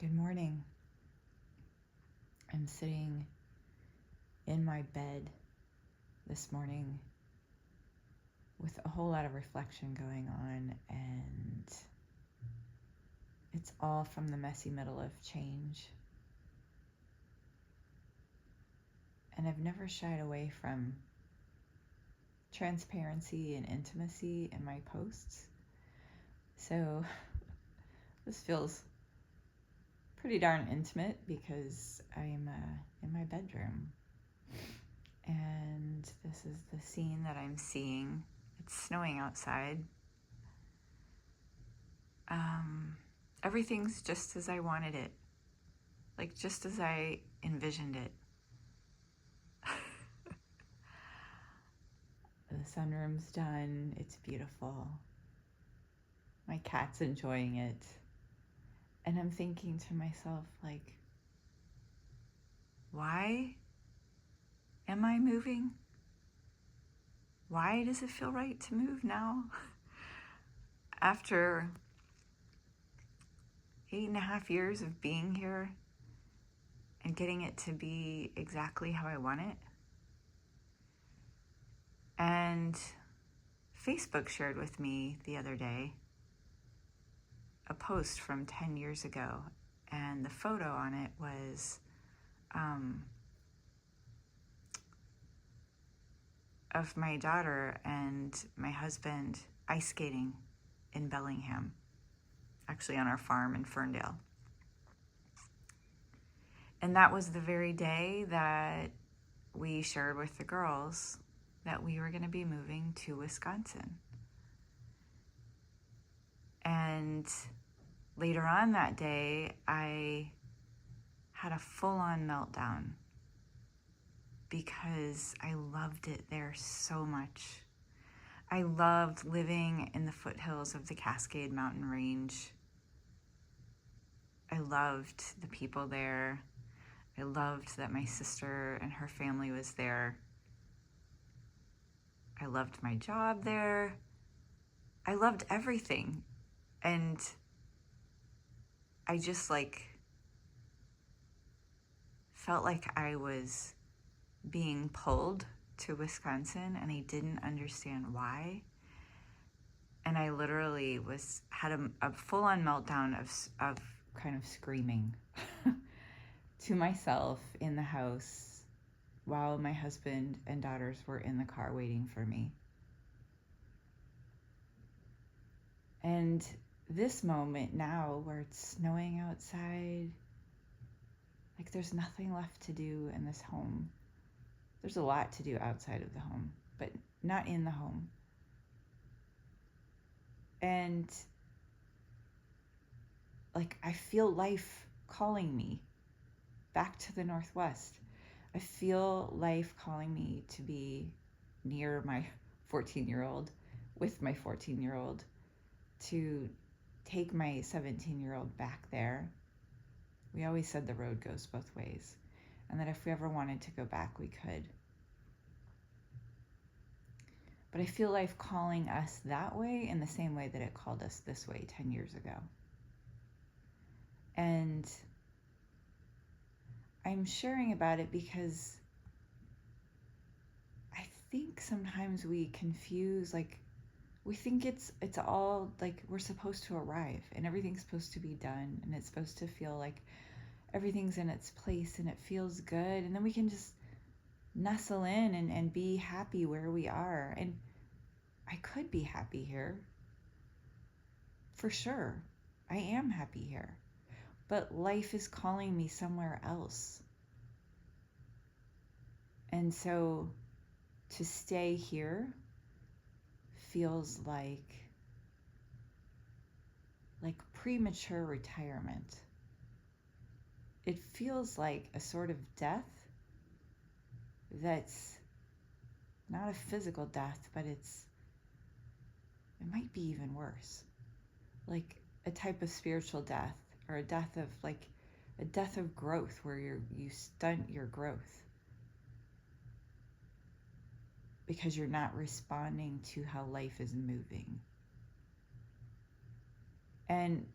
Good morning. I'm sitting in my bed this morning with a whole lot of reflection going on, and it's all from the messy middle of change. And I've never shied away from transparency and intimacy in my posts. So this feels pretty darn intimate because I'm in my bedroom. And this is the scene that I'm seeing. It's snowing outside. Everything's just as I wanted it, like just as I envisioned it. The sunroom's done. It's beautiful. My cat's enjoying it. And I'm thinking to myself, like, why am I moving? Why does it feel right to move now? After 8.5 years of being here and getting it to be exactly how I want it. And Facebook shared with me the other day a post from 10 years ago, and the photo on it was of my daughter and my husband ice skating in Bellingham, actually on our farm in Ferndale. And that was the very day that we shared with the girls that we were going to be moving to Wisconsin. And later on that day, I had a full-on meltdown because I loved it there so much. I loved living in the foothills of the Cascade Mountain Range. I loved the people there. I loved that my sister and her family was there. I loved my job there. I loved everything. And I just felt like I was being pulled to Wisconsin, and I didn't understand why. And I literally had a full-on meltdown of kind of screaming to myself in the house while my husband and daughters were in the car waiting for me. And this moment now where it's snowing outside, like there's nothing left to do in this home. There's a lot to do outside of the home, but not in the home. And like I feel life calling me back to the Northwest. I feel life calling me to be near my 14-year-old, with my 14-year-old, to take my 17-year-old back there. We always said the road goes both ways, and that if we ever wanted to go back, we could. But I feel life calling us that way in the same way that it called us this way 10 years ago. And I'm sharing about it because I think sometimes we confuse, like, we think it's all like we're supposed to arrive and everything's supposed to be done and it's supposed to feel like everything's in its place and it feels good, and then we can just nestle in and be happy where we are. And I could be happy here, for sure. I am happy here, but life is calling me somewhere else. And so to stay here feels like premature retirement. It feels like a sort of death that's not a physical death, but it might be even worse. Like a type of spiritual death, or a death of growth, where you stunt your growth because you're not responding to how life is moving. And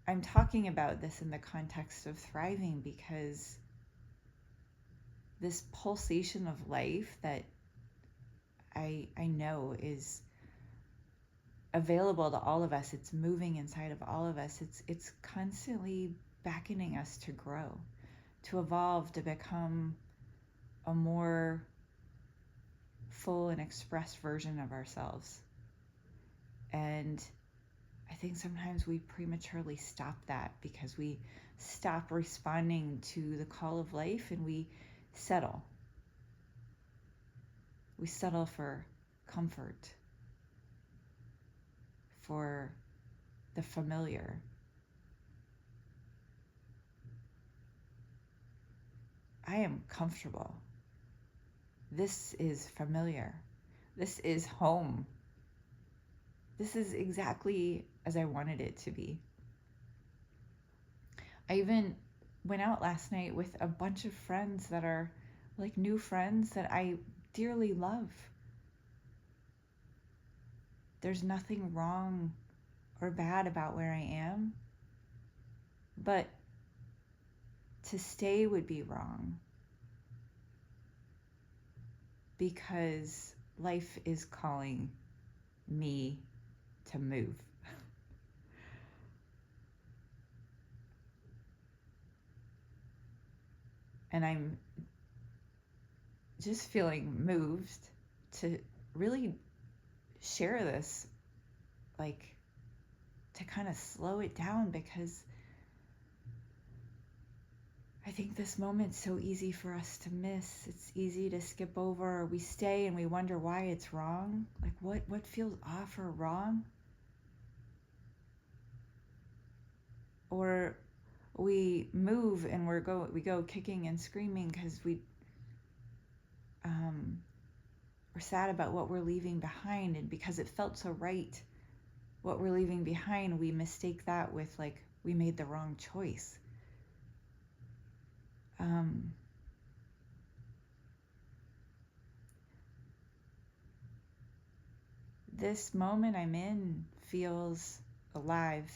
I'm talking about this in the context of thriving because this pulsation of life that I know is available to all of us. It's moving inside of all of us. It's constantly beckoning us to grow, to evolve, to become a more full and expressed version of ourselves. And I think sometimes we prematurely stop that because we stop responding to the call of life and we settle. We settle for comfort, for the familiar. I am comfortable. This is familiar. This is home. This is exactly as I wanted it to be. I even went out last night with a bunch of friends that are like new friends that I dearly love. There's nothing wrong or bad about where I am, but to stay would be wrong because life is calling me to move. And I'm just feeling moved to really share this, like to kind of slow it down, because I think this moment's so easy for us to miss. It's easy to skip over, or we stay and we wonder why it's wrong. Like what feels off or wrong? Or we move and we go kicking and screaming because we're sad about what we're leaving behind, and because it felt so right, what we're leaving behind, we mistake that with like we made the wrong choice. This moment I'm in feels alive.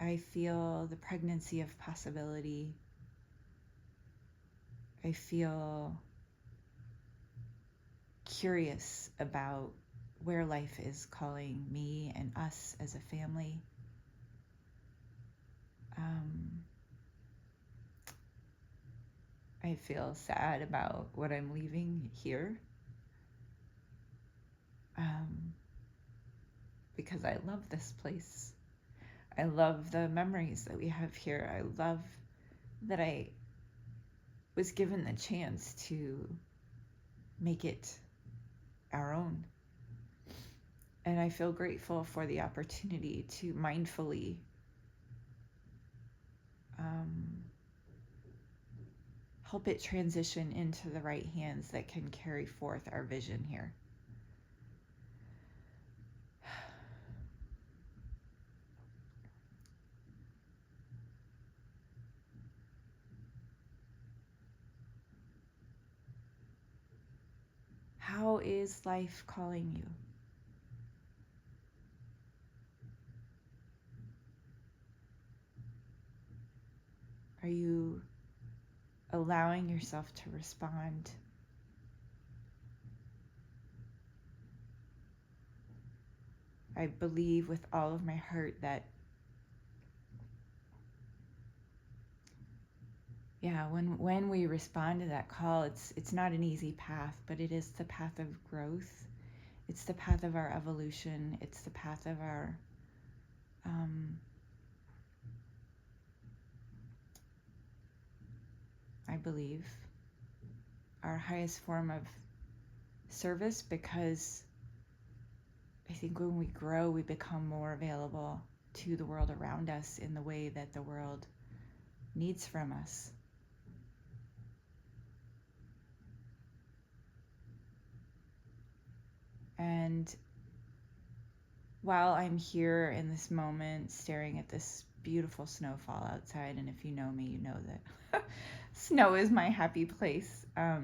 I feel the pregnancy of possibility. I feel curious about where life is calling me and us as a family. I feel sad about what I'm leaving here, because I love this place. I love the memories that we have here. I love that I was given the chance to make it our own. And I feel grateful for the opportunity to mindfully help it transition into the right hands that can carry forth our vision here. How is life calling you? Are you allowing yourself to respond? I believe with all of my heart that, when we respond to that call, it's not an easy path, but it is the path of growth. It's the path of our evolution. It's the path of our I believe, our highest form of service, because I think when we grow, we become more available to the world around us in the way that the world needs from us. And while I'm here in this moment staring at this beautiful snowfall outside, and if you know me, you know that snow is my happy place, I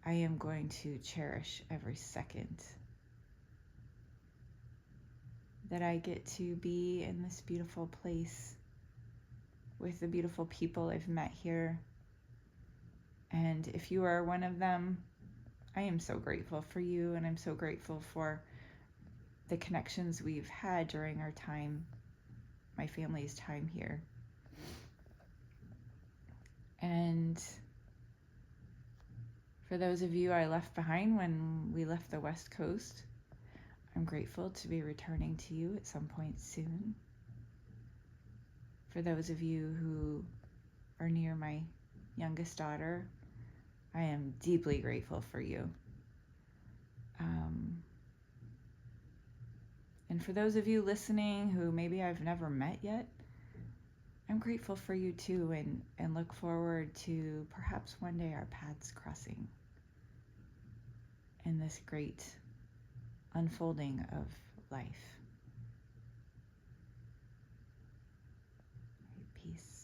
am going to cherish every second that I get to be in this beautiful place with the beautiful people I've met here. And if you are one of them, I am so grateful for you, and I'm so grateful for the connections we've had during our time, my family's time here. And for those of you I left behind when we left the West Coast, I'm grateful to be returning to you at some point soon. For those of you who are near my youngest daughter, I am deeply grateful for you. And for those of you listening who maybe I've never met yet, I'm grateful for you too, and look forward to perhaps one day our paths crossing in this great unfolding of life. Peace.